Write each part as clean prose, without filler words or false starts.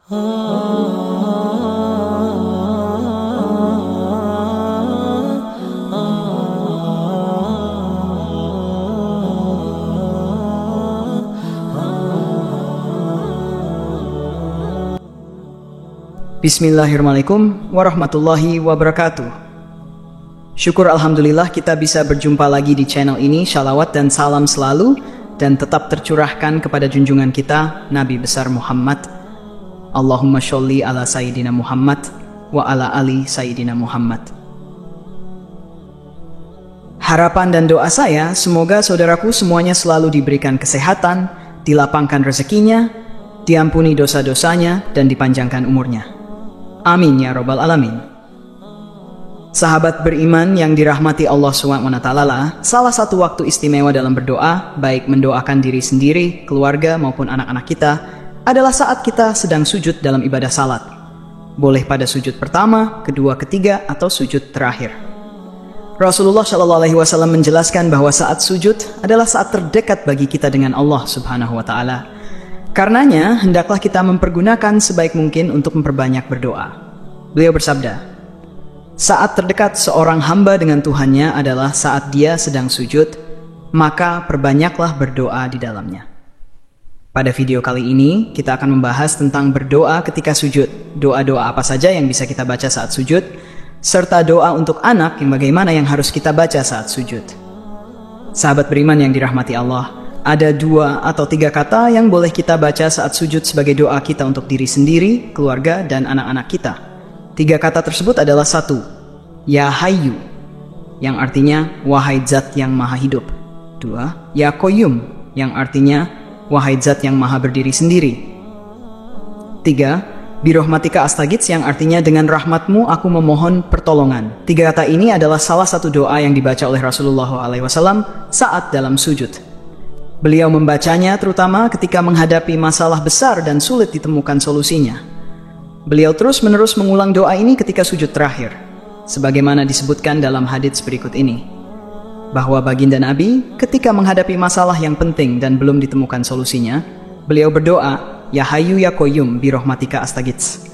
Bismillahirrahmanirrahim warahmatullahi wabarakatuh. Syukur alhamdulillah kita bisa berjumpa lagi di channel ini. Shalawat dan salam selalu dan tetap tercurahkan kepada junjungan kita Nabi besar Muhammad. Allahumma sholli ala Sayyidina Muhammad wa ala ali Sayyidina Muhammad. Harapan dan doa saya, semoga saudaraku semuanya selalu diberikan kesehatan, dilapangkan rezekinya, diampuni dosa-dosanya, dan dipanjangkan umurnya. Amin ya Rabbal Alamin. Sahabat beriman yang dirahmati Allah SWT, salah satu waktu istimewa dalam berdoa, baik mendoakan diri sendiri, keluarga maupun anak-anak kita, adalah saat kita sedang sujud dalam ibadah salat. Boleh pada sujud pertama, kedua, ketiga, atau sujud terakhir. Rasulullah SAW menjelaskan bahwa saat sujud adalah saat terdekat bagi kita dengan Allah Subhanahu wa Ta'ala. Karenanya, hendaklah kita mempergunakan sebaik mungkin untuk memperbanyak berdoa. Beliau bersabda, saat terdekat seorang hamba dengan Tuhannya adalah saat dia sedang sujud, maka perbanyaklah berdoa di dalamnya. Pada video kali ini, kita akan membahas tentang berdoa ketika sujud. Doa-doa apa saja yang bisa kita baca saat sujud, serta doa untuk anak yang bagaimana yang harus kita baca saat sujud. Sahabat beriman yang dirahmati Allah, ada 2 atau 3 kata yang boleh kita baca saat sujud sebagai doa kita untuk diri sendiri, keluarga, dan anak-anak kita. 3 kata tersebut adalah 1. Ya Hayyu, yang artinya wahai zat yang maha hidup. 2. Ya Qayyum, yang artinya wahai zat yang maha berdiri sendiri. 3. Birahmatika astagits, yang artinya dengan rahmatmu aku memohon pertolongan. 3 kata ini adalah salah satu doa yang dibaca oleh Rasulullah SAW saat dalam sujud. Beliau membacanya terutama ketika menghadapi masalah besar dan sulit ditemukan solusinya. Beliau terus-menerus mengulang doa ini ketika sujud terakhir, sebagaimana disebutkan dalam hadits berikut ini, bahwa baginda Nabi ketika menghadapi masalah yang penting dan belum ditemukan solusinya, beliau berdoa, Ya Hayyu ya Qayyum birahmatika astagits.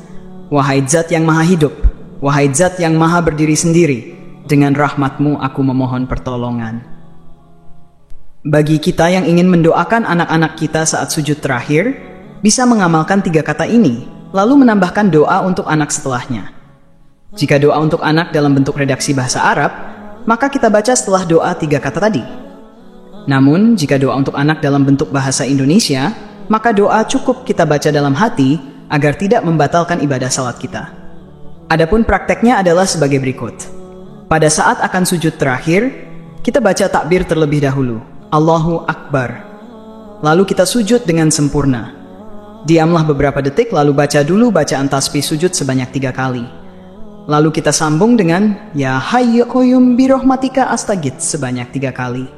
Wahai zat yang maha hidup, wahai zat yang maha berdiri sendiri, dengan rahmatmu aku memohon pertolongan. Bagi kita yang ingin mendoakan anak-anak kita saat sujud terakhir, bisa mengamalkan 3 kata ini, lalu menambahkan doa untuk anak setelahnya. Jika doa untuk anak dalam bentuk redaksi bahasa Arab, maka kita baca setelah doa 3 kata tadi. Namun, jika doa untuk anak dalam bentuk bahasa Indonesia, maka doa cukup kita baca dalam hati agar tidak membatalkan ibadah salat kita. Adapun prakteknya adalah sebagai berikut. Pada saat akan sujud terakhir, kita baca takbir terlebih dahulu, Allahu Akbar. Lalu kita sujud dengan sempurna. Diamlah beberapa detik lalu baca dulu bacaan tasbih sujud sebanyak 3 kali. Lalu kita sambung dengan Ya Hayyu Qayyum birahmatika astagits sebanyak 3 kali.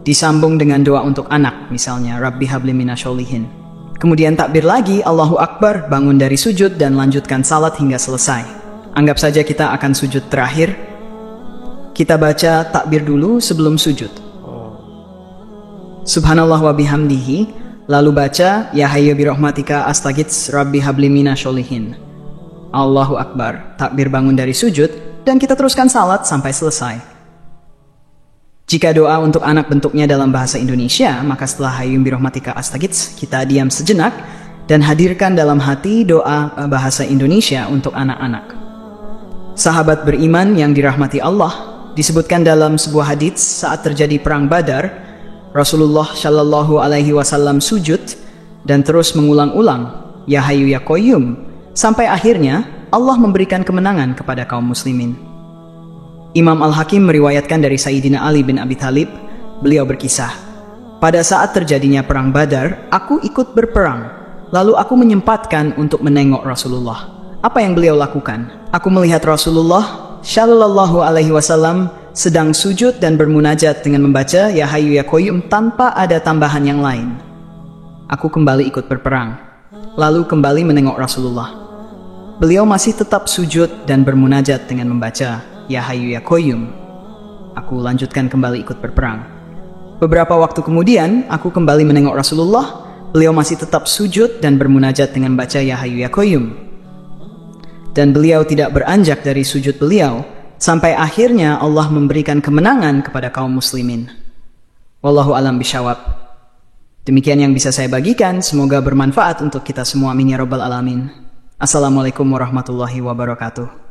Disambung dengan doa untuk anak, misalnya Rabbi habli minasyolihin. Kemudian takbir lagi, Allahu Akbar, bangun dari sujud dan lanjutkan salat hingga selesai. Anggap saja kita akan sujud terakhir. Kita baca takbir dulu sebelum sujud. Subhanallah wa bihamdihi, lalu baca Ya Hayyu birahmatika astagits Rabbi habli minasyolihin. Allahu Akbar, takbir bangun dari sujud, dan kita teruskan salat sampai selesai. Jika doa untuk anak bentuknya dalam bahasa Indonesia, maka setelah Hayyum birahmatika astagits, kita diam sejenak dan hadirkan dalam hati doa bahasa Indonesia untuk anak-anak. Sahabat beriman yang dirahmati Allah, disebutkan dalam sebuah hadits saat terjadi perang Badar, Rasulullah SAW sujud dan terus mengulang-ulang Ya Hayyu ya Qayyum, sampai akhirnya Allah memberikan kemenangan kepada kaum muslimin. Imam Al-Hakim meriwayatkan dari Sayyidina Ali bin Abi Thalib, beliau berkisah, pada saat terjadinya perang Badar, aku ikut berperang, lalu aku menyempatkan untuk menengok Rasulullah. Apa yang beliau lakukan? Aku melihat Rasulullah Shallallahu Alaihi Wasallam sedang sujud dan bermunajat dengan membaca Ya Hayyu ya Qayyum tanpa ada tambahan yang lain. Aku kembali ikut berperang, lalu kembali menengok Rasulullah. Beliau masih tetap sujud dan bermunajat dengan membaca Ya Hayyu ya Qayyum. Aku lanjutkan kembali ikut berperang. Beberapa waktu kemudian, aku kembali menengok Rasulullah, beliau masih tetap sujud dan bermunajat dengan baca Ya Hayyu Ya Qayyum. Dan beliau tidak beranjak dari sujud beliau, sampai akhirnya Allah memberikan kemenangan kepada kaum muslimin. Wallahu alam bisyawab. Demikian yang bisa saya bagikan, semoga bermanfaat untuk kita semua. Amin ya rabbal alamin. Assalamualaikum warahmatullahi wabarakatuh.